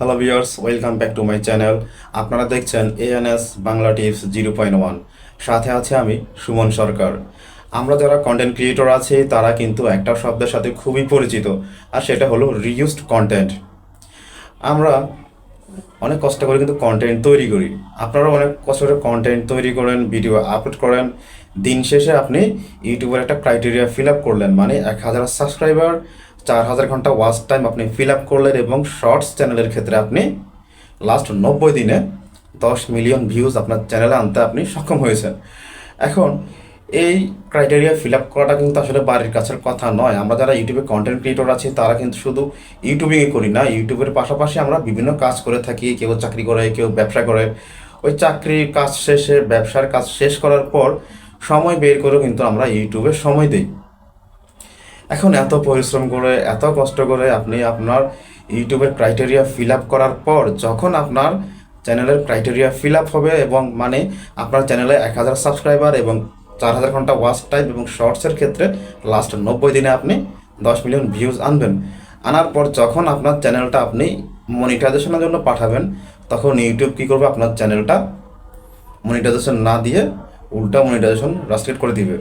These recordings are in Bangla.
Hello viewers, welcome back to my channel. আপনারা দেখছেন এএনএস বাংলা টিপস 0.1। সাথে আছে আমি সুমন সরকার। আমরা যারা কন্টেন্ট ক্রিয়েটর আছি তারা কিন্তু একটা শব্দের সাথে খুবই পরিচিত, আর সেটা হলো রিইউজড কন্টেন্ট। আমরা অনেক কষ্ট করে কিন্তু কন্টেন্ট তৈরি করি। আপনারাও অনেক কষ্ট করে কন্টেন্ট তৈরি করেন, ভিডিও আপলোড করেন। দিন শেষে আপনি ইউটিউবের একটা ক্রাইটেরিয়া ফিল আপ করলেন, মানে 1000 সাবস্ক্রাইবার, 4000 ঘন্টা ওয়াচ টাইম আপনি ফিল আপ করলেন, এবং শর্টস চ্যানেলের ক্ষেত্রে আপনি লাস্ট 90 দিনে 10 মিলিয়ন ভিউজ আপনার চ্যানেলে আনতে আপনি সক্ষম হয়েছেন। এখন এই ক্রাইটেরিয়া ফিল আপ করাটা কিন্তু আসলে বাড়ির কাছের কথা নয়। আমরা যারা ইউটিউবে কন্টেন্ট ক্রিয়েটর আছি তারা কিন্তু শুধু ইউটিউবিংই করি না, ইউটিউবের পাশাপাশি আমরা বিভিন্ন কাজ করে থাকি। কেউ চাকরি করে, কেউ ব্যবসা করে। ওই চাকরির কাজ শেষে, ব্যবসার কাজ শেষ করার পর সময় বের করেও কিন্তু আমরা ইউটিউবে সময় দিই। এখন এত পরিশ্রম করে, এত কষ্ট করে আপনি আপনার ইউটিউবের ক্রাইটেরিয়া ফিল আপ করার পর যখন আপনার চ্যানেলের ক্রাইটেরিয়া ফিল আপ হবে, এবং মানে আপনার চ্যানেলে 1000 সাবস্ক্রাইবার এবং 4000 ঘন্টা ওয়াচ টাইম এবং শর্টসের ক্ষেত্রে লাস্ট 90 দিনে আপনি 10 মিলিয়ন ভিউজ আনবেন। আনার পর যখন আপনার চ্যানেলটা আপনি মনিটাইজেশনের জন্য পাঠাবেন, তখন ইউটিউব কী করবে? আপনার চ্যানেলটা মনিটাইজেশন না দিয়ে উল্টা মনিটাইজেশন রাস্ট্রিক্ট করে দিবে।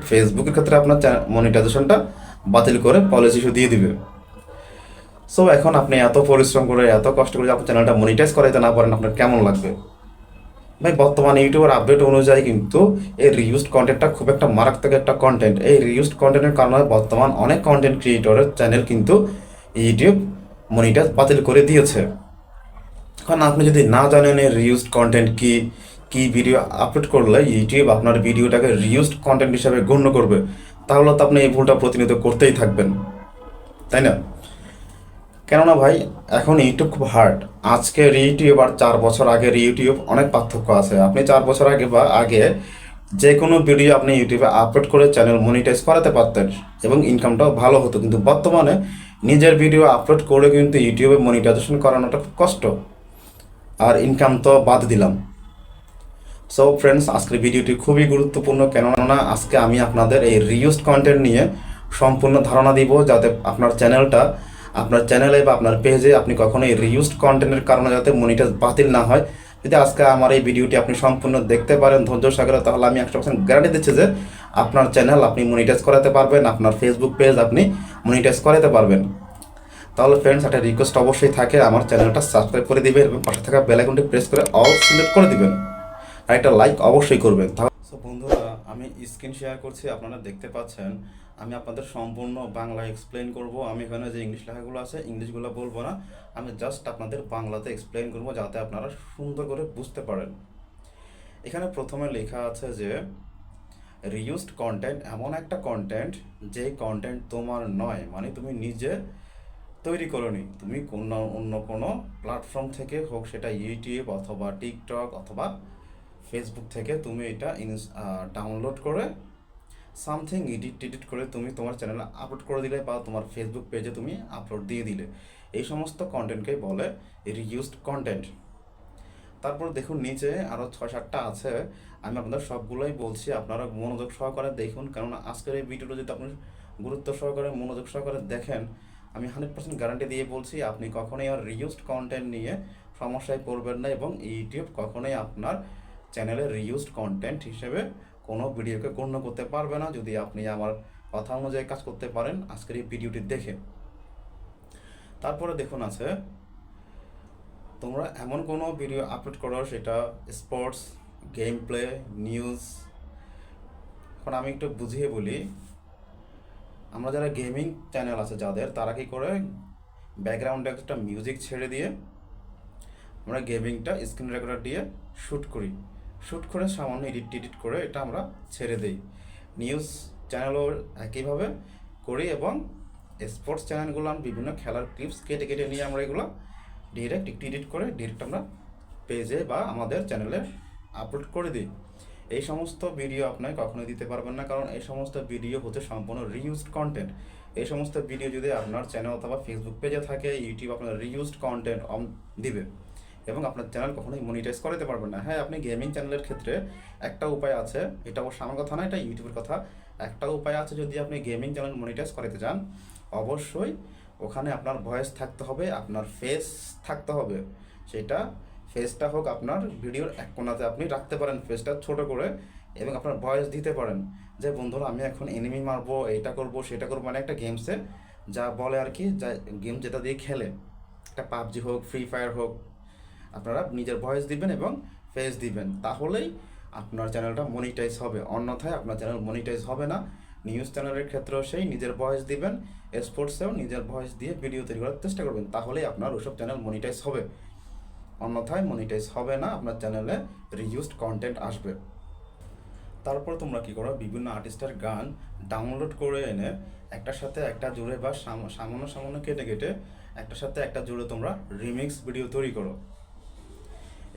ফেসবুকের ক্ষেত্রে আপনার মনিটাইজেশনটা বাতিল করে পলিসি ইস্যু দিয়ে দিবে। সো এখন আপনি এত পরিশ্রম করে, এত কষ্ট করে আপনার চ্যানেলটা মনিটাইজ করাইতে না পারেন, আপনার কেমন লাগবে ভাই? বর্তমানে ইউটিউবের আপডেট অনুযায়ী কিন্তু এই রিউজড কন্টেন্টটা খুব একটা মারাত্মক একটা কন্টেন্ট। এই রিউজড কন্টেন্টের কারণে বর্তমান অনেক কন্টেন্ট ক্রিয়েটরের চ্যানেল কিন্তু ইউটিউব মনিটাইজ বাতিল করে দিয়েছে। এখন আপনি যদি না জানেন এই রিউজড কন্টেন্ট কি, কি ভিডিও আপলোড করলে ইউটিউব আপনার ভিডিওটাকে রিউজড কন্টেন্ট হিসাবে গণ্য করবে, তাহলে তো আপনি এই ভুলটা প্রতিনিয়ত করতেই থাকবেন, তাই না? কেননা ভাই, এখন ইউটিউব খুব হার্ড। আজকের ইউটিউব আর 4 বছর আগের ইউটিউব অনেক পার্থক্য আছে। আপনি 4 বছর আগে বা আগে যে কোনো ভিডিও আপনি ইউটিউবে আপলোড করে চ্যানেল মনিটাইজ করাতে পারতেন এবং ইনকামটাও ভালো হতো, কিন্তু বর্তমানে নিজের ভিডিও আপলোড করে কিন্তু ইউটিউবে মনিটাইজেশন করানোটা খুব কষ্ট, আর ইনকাম তো বাদ দিলাম। সো ফ্রেন্ডস, আজকের ভিডিওটি খুবই গুরুত্বপূর্ণ, কেননা আজকে আমি আপনাদের এই রিউজড কন্টেন্ট নিয়ে সম্পূর্ণ ধারণা দিব, যাতে আপনার চ্যানেলে বা আপনার পেজে আপনি কখনোই রিউজড কন্টেন্টের কারণে যাতে মনিটাইজ বাতিল না হয়। যদি আজকে আমার এই ভিডিওটি আপনি সম্পূর্ণ দেখতে পারেন ধৈর্য সহকারে, তাহলে আমি 100% গ্যারান্টি দিচ্ছি যে আপনার চ্যানেল আপনি মনিটাইজ করাতে পারবেন, আপনার ফেসবুক পেজ আপনি মনিটাইজ করাতে পারবেন। তাহলে ফ্রেন্ডস, একটা রিকোয়েস্ট অবশ্যই থাকে, আমার চ্যানেলটা সাবস্ক্রাইব করে দিবেন এবং পাশে থাকা বেল আইকনটি প্রেস করে অল সিলেক্ট করে দিবেন, আর একটা লাইক অবশ্যই করবেন। সো বন্ধুরা, আমি স্ক্রিন শেয়ার করছি, আপনারা দেখতে পাচ্ছেন। আমি আপনাদের সম্পূর্ণ বাংলা এক্সপ্লেন করব। আমি এখানে যে ইংলিশ লেখাগুলো আছে, ইংলিশগুলো বলবো না, আমি জাস্ট আপনাদের বাংলাতে এক্সপ্লেন করব, যাতে আপনারা সুন্দর করে বুঝতে পারেন। এখানে প্রথমে লেখা আছে যে রিউজড কন্টেন্ট এমন একটা কন্টেন্ট যে কন্টেন্ট তোমার নয়, মানে তুমি নিজে তৈরি করোনি, তুমি অন্য কোনো প্ল্যাটফর্ম থেকে হোক, সেটা ইউটিউব অথবা টিকটক অথবা ফেসবুক থেকে তুমি এটা ডাউনলোড করে সামথিং এডিট করে তুমি তোমার চ্যানেলে আপলোড করে দিলে, বা তোমার ফেসবুক পেজে তুমি আপলোড দিয়ে দিলে, এই সমস্ত কন্টেন্টকে বলে রিইউজড কন্টেন্ট। তারপর দেখুন নিচে আরও 6-7টা আছে, আমি আপনাদের সবগুলোই বলছি, আপনারা মনোযোগ সহকারে দেখুন, কেননা আজকের এই ভিডিওটা যদি আপনি গুরুত্ব সহকারে, মনোযোগ সহকারে দেখেন, আমি 100% গ্যারান্টি দিয়ে বলছি আপনি কখনোই আর রিইউজড কন্টেন্ট নিয়ে সমস্যায় পড়বেন না, এবং ইউটিউব কখনোই আপনার চ্যানেলে রিইউজড কন্টেন্ট হিসেবে কোনো ভিডিওকে গণ্য করতে পারবে না, যদি আপনি আমার কথা অনুযায়ী কাজ করতে পারেন আজকের এই ভিডিওটি দেখে। তারপরে দেখুন আছে, তোমরা এমন কোনো ভিডিও আপলোড করো, সেটা স্পোর্টস, গেম প্লে, নিউজ। এখন আমি একটু বুঝিয়ে বলি, আমরা যারা গেমিং চ্যানেল আছে যাদের, তারা কি করে, ব্যাকগ্রাউন্ডে একটা মিউজিক ছেড়ে দিয়ে আমরা গেমিংটা স্ক্রিন রেকর্ডার দিয়ে শ্যুট করে সামান্য এডিট করে এটা আমরা ছেড়ে দিই। নিউজ চ্যানেলও একইভাবে করি, এবং স্পোর্টস চ্যানেলগুলো বিভিন্ন খেলার ক্লিপস কেটে নিয়ে আমরা এগুলো ডিরেক্ট এডিট করে ডিরেক্ট আমরা পেজে বা আমাদের চ্যানেলে আপলোড করে দিই। এই সমস্ত ভিডিও আপনি কখনোই দিতে পারবেন না, কারণ এই সমস্ত ভিডিও হচ্ছে সম্পূর্ণ রিইউজড কন্টেন্ট। এই সমস্ত ভিডিও যদি আপনার চ্যানেল অথবা ফেসবুক পেজে থাকে, ইউটিউব আপনার রিইউজড কন্টেন্ট দিবে এবং আপনার চ্যানেল কখনোই মনিটাইজ করাতে পারবেন না। হ্যাঁ, আপনি গেমিং চ্যানেলের ক্ষেত্রে একটা উপায় আছে, এটা অবশ্য আমার কথা না, এটা ইউটিউবের কথা। একটা উপায় আছে, যদি আপনি গেমিং চ্যানেল মনিটাইজ করাতে চান, অবশ্যই ওখানে আপনার ভয়েস থাকতে হবে, আপনার ফেস থাকতে হবে। সেটা ফেসটা হোক আপনার ভিডিওর এক কোণাতে আপনি রাখতে পারেন ফেসটা ছোট করে, এবং আপনার ভয়েস দিতে পারেন যে বন্ধুরা আমি এখন এনিমি মারবো, এইটা করবো সেটা করবো, মানে একটা গেমসে যা বলে আর কি, যা গেম যেটা দিয়ে খেলে, একটা পাবজি হোক, ফ্রি ফায়ার হোক, আপনারা নিজের ভয়েস দিবেন এবং ফেস দিবেন, তাহলেই আপনার চ্যানেলটা মনিটাইজ হবে। অন্যথায় আপনার চ্যানেল মনিটাইজ হবে না। নিউজ চ্যানেলের ক্ষেত্রেও সেই নিজের ভয়েস দিবেন, স্পোর্টসেও নিজের ভয়েস দিয়ে ভিডিও তৈরি করার চেষ্টা করবেন, তাহলেই আপনার ওসব চ্যানেল মনিটাইজ হবে। অন্যথায় মনিটাইজ হবে না, আপনার চ্যানেলে রিউজড কন্টেন্ট আসবে। তারপর তোমরা কী করো, বিভিন্ন আর্টিস্টের গান ডাউনলোড করে এনে একটার সাথে একটা জুড়ে বা সামান্য সামান্য কেটে কেটে একটার সাথে একটা জুড়ে তোমরা রিমিক্স ভিডিও তৈরি করো।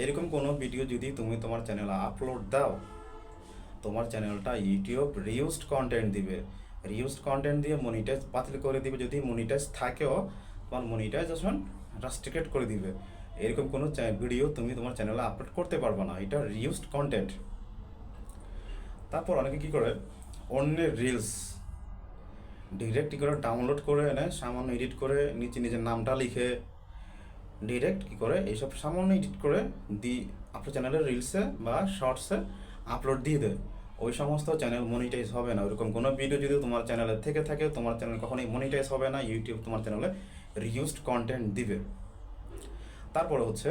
এরকম কোনো ভিডিও যদি তুমি তোমার চ্যানেলে আপলোড দাও, তোমার চ্যানেলটা ইউটিউব রিউজড কন্টেন্ট দিবে। রিউজড কন্টেন্ট দিয়ে মনিটাইজ বাতিল করে দিবে। যদি মনিটাইজ থাকেও তোমার মনিটাইজেশন রাস্ট্রিকেট করে দিবে। এরকম কোনো ভিডিও তুমি তোমার চ্যানেলে আপলোড করতে পারবে না, এটা রিউজড কন্টেন্ট। তারপর অনেকে কী করে, অন্যের রিলস ডিরেক্ট কী করে ডাউনলোড করে এনে সামান্য এডিট করে নিচে নিজের নামটা লিখে ডিরেক্ট কী করে এইসব সামান্য এডিট করে আপনার চ্যানেলের রিলসে বা শর্টসে আপলোড দিয়ে দেয়। ওই সমস্ত চ্যানেল মনিটাইজ হবে না। ওইরকম কোনো ভিডিও যদি তোমার চ্যানেলে থেকে থাকে, তোমার চ্যানেল কখনোই মনিটাইজ হবে না। ইউটিউব তোমার চ্যানেলে রিউজড কন্টেন্ট দিবে। তারপরে হচ্ছে,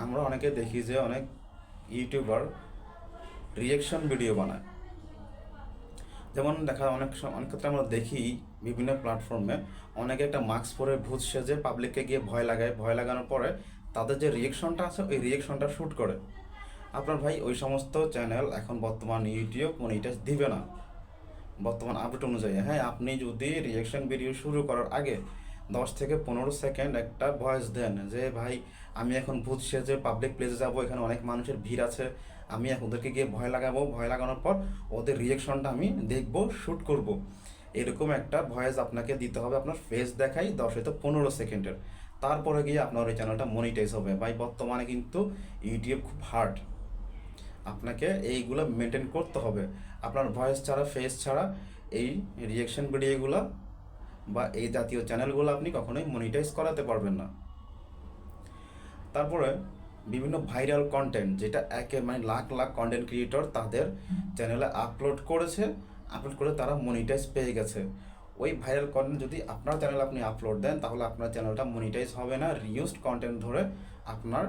আমরা অনেকে দেখি যে অনেক ইউটিউবার রিয়েকশন ভিডিও বানায়। যেমন অনেক ক্ষেত্রে আমরা দেখি বিভিন্ন প্ল্যাটফর্মে অনেকে একটা মাস্ক পরে ভূত সেজে পাবলিককে গিয়ে ভয় লাগায়। ভয় লাগানোর পরে তাদের যে রিয়েকশনটা আছে ওই রিয়েকশনটা শ্যুট করে। আপনার ভাই ওই সমস্ত চ্যানেল এখন বর্তমান ইউটিউব মনিটাইজ দিবে না বর্তমান আপডেট অনুযায়ী। হ্যাঁ, আপনি যদি রিয়েকশন ভিডিও শুরু করার আগে 10 থেকে 15 সেকেন্ড একটা ভয়েস দেন যে ভাই আমি এখন ভূত সেজে পাবলিক প্লেসে যাবো, এখানে অনেক মানুষের ভিড় আছে, আমি এখন ওদেরকে গিয়ে ভয় লাগাবো, ভয় লাগানোর পর ওদের রিয়েকশনটা আমি দেখবো, শ্যুট করব। এরকম একটা ভয়েস আপনাকে দিতে হবে, আপনার ফেস দেখাই 10 হয়তো 15 সেকেন্ডের। তারপরে গিয়ে আপনার ওই চ্যানেলটা মনিটাইজ হবে। ভাই বর্তমানে কিন্তু ইউটিউব খুব হার্ড, আপনাকে এইগুলো মেনটেন করতে হবে। আপনার ভয়েস ছাড়া, ফেস ছাড়া এই রিয়েকশন ভিডিওগুলো বা এই জাতীয় চ্যানেলগুলো আপনি কখনোই মনিটাইজ করাতে পারবেন না। তারপরে বিভিন্ন ভাইরাল কন্টেন্ট, যেটা মানে লাখ লাখ কন্টেন্ট ক্রিয়েটর তাদের চ্যানেলে আপলোড করে তারা মনিটাইজ পেয়ে গেছে। ওই ভাইরাল কন্টেন্ট যদি আপনার চ্যানেলে আপনি আপলোড দেন, তাহলে আপনার চ্যানেলটা মনিটাইজ হবে না। রিউজড কন্টেন্ট ধরে আপনার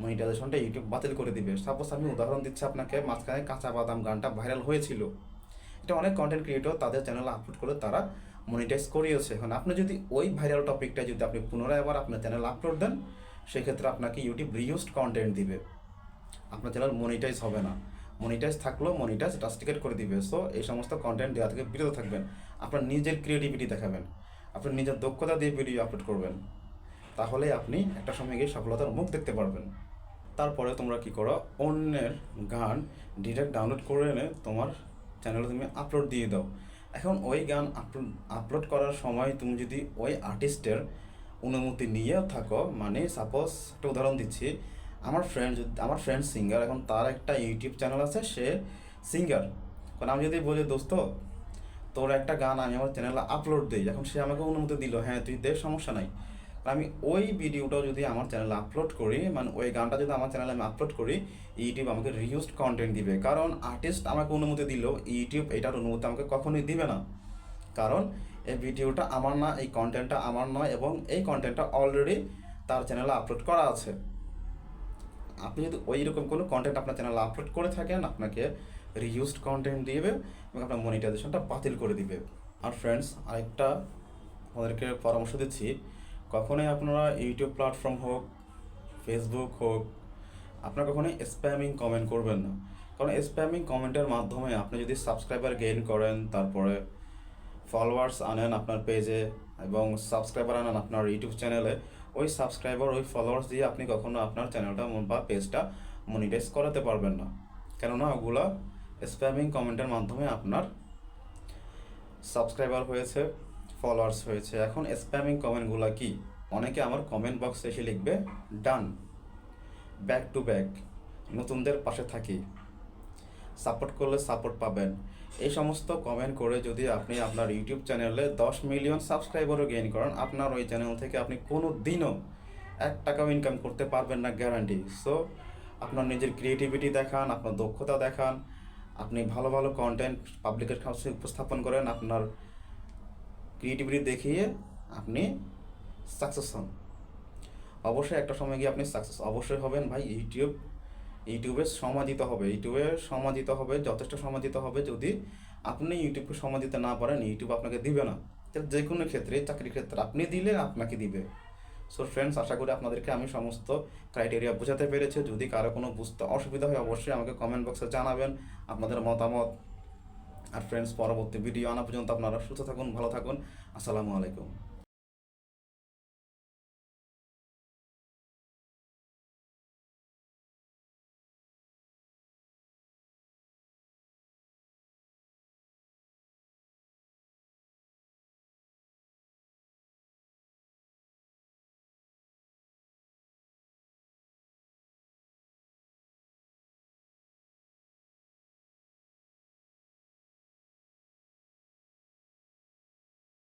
মনিটাইজেশনটা ইউটিউব বাতিল করে দিবে। সাপোজ আমি উদাহরণ দিচ্ছি আপনাকে, মাঝখানে কাঁচা বাদাম গানটা ভাইরাল হয়েছিল, এটা অনেক কন্টেন্ট ক্রিয়েটর তাদের চ্যানেলে আপলোড করে তারা মনিটাইজ করিয়েছে। এখন আপনি যদি ওই ভাইরাল টপিকটা যদি আপনি পুনরায় আবার আপনার চ্যানেলে আপলোড দেন, সেক্ষেত্রে আপনাকে ইউটিউব রিউজড কন্টেন্ট দিবে, আপনার চ্যানেল মনিটাইজ হবে না। মনিটাইজ থাকলেও মনিটাইজ রাস্ট্রিকেট করে দিবে। সো এই সমস্ত কন্টেন্ট দেওয়া থেকে বিরত থাকবেন। আপনার নিজের ক্রিয়েটিভিটি দেখাবেন, আপনার নিজের দক্ষতা দিয়ে ভিডিও আপলোড করবেন, তাহলে আপনি একটা সময় গিয়ে সফলতার মুখ দেখতে পারবেন। তারপরে তোমরা কী করো, অন্যের গান ডিরেক্ট ডাউনলোড করে এনে তোমার চ্যানেলে তুমি আপলোড দিয়ে দাও। এখন ওই গান আপলোড করার সময় তুমি যদি ওই আর্টিস্টের অনুমতি নিয়ে থাকো, মানে সাপোজ একটা উদাহরণ দিচ্ছি, আমার ফ্রেন্ড সিঙ্গার, এখন তার একটা ইউটিউব চ্যানেল আছে, সে সিঙ্গার। কারণ আমি যদি বলি দোস্ত তোর একটা গান আমি আমার চ্যানেলে আপলোড দিই, এখন সে আমাকে অনুমতি দিল, হ্যাঁ তুই দে, সমস্যা নাই। আমি ওই ভিডিওটাও যদি আমার চ্যানেলে আপলোড করি, মানে ওই গানটা যদি আমার চ্যানেলে আমি আপলোড করি, ইউটিউব আমাকে রিউজড কন্টেন্ট দিবে। কারণ আর্টিস্ট আমাকে অনুমতি দিল, ইউটিউব এটার অনুমতি আমাকে কখনোই দিবে না। কারণ এই ভিডিওটা আমার না, এই কন্টেন্টটা আমার নয়, এবং এই কন্টেন্টটা অলরেডি তার চ্যানেলে আপলোড করা আছে। আপনি যদি ওই রকম কোনো কন্টেন্ট আপনার চ্যানেলে আপলোড করে থাকেন, আপনাকে রিউজড কন্টেন্ট দিবে এবং আপনার মনিটাইজেশনটা বাতিল করে দিবে। আর ফ্রেন্ডস, আরেকটা আমাদেরকে পরামর্শ দিচ্ছি, কখনোই আপনারা ইউটিউব প্ল্যাটফর্ম হোক, ফেসবুক হোক, আপনারা কখনোই স্প্যামিং কমেন্ট করবেন না। কারণ স্প্যামিং কমেন্টের মাধ্যমে আপনি যদি সাবস্ক্রাইবার গেইন করেন, তারপরে ফলোয়ার্স আনেন আপনার পেজে এবং সাবস্ক্রাইবার আনেন আপনার ইউটিউব চ্যানেলে, ওই সাবস্ক্রাইবার, ওই ফলোয়ার্স দিয়ে আপনি কখনো আপনার চ্যানেলটা বা পেজটা মনিটাইজ করাতে পারবেন না। কেননা ওগুলা স্প্যামিং কমেন্টের মাধ্যমে আপনার সাবস্ক্রাইবার হয়েছে, ফলোয়ার্স হয়েছে। এখন স্প্যামিং কমেন্টগুলো কি, অনেকে আমার কমেন্ট বক্সে এসে লিখবে ডান, ব্যাক টু ব্যাক, নতুনদের পাশে থাকি। সাপোর্ট করলে সাপোর্ট পাবেন। এই সমস্ত কমেন্ট করে যদি আপনি আপনার ইউটিউব চ্যানেলে 10 মিলিয়ন সাবস্ক্রাইবারও গেইন করেন, আপনার ওই চ্যানেল থেকে আপনি কোনো দিনও 1 টাকাও ইনকাম করতে পারবেন না, গ্যারান্টি। সো আপনার নিজের ক্রিয়েটিভিটি দেখান, আপনার দক্ষতা দেখান, আপনি ভালো ভালো কন্টেন্ট পাবলিকের কাছে উপস্থাপন করেন, আপনার ক্রিয়েটিভিটি দেখিয়ে আপনি সাকসেস হন। অবশ্যই একটা সময় গিয়ে আপনি সাকসেস অবশ্যই হবেন ভাই। ইউটিউবে সময় দিতে হবে, যথেষ্ট সময় দিতে হবে। যদি আপনি ইউটিউবকে সময় দিতে না পারেন, ইউটিউব আপনাকে দিবে না। যে কোনো ক্ষেত্রে, চাকরির ক্ষেত্রে আপনি দিলে আপনাকে দিবে। সো ফ্রেন্ডস, আশা করি আপনাদেরকে আমি সমস্ত ক্রাইটেরিয়া বোঝাতে পেরেছি। যদি কারো কোনো বুঝতে অসুবিধা হয়, অবশ্যই আমাকে কমেন্ট বক্সে জানাবেন আপনাদের মতামত। আর ফ্রেন্ডস, পরবর্তী ভিডিও আনা পর্যন্ত আপনারা সুস্থ থাকুন, ভালো থাকুন। আসসালামু আলাইকুম।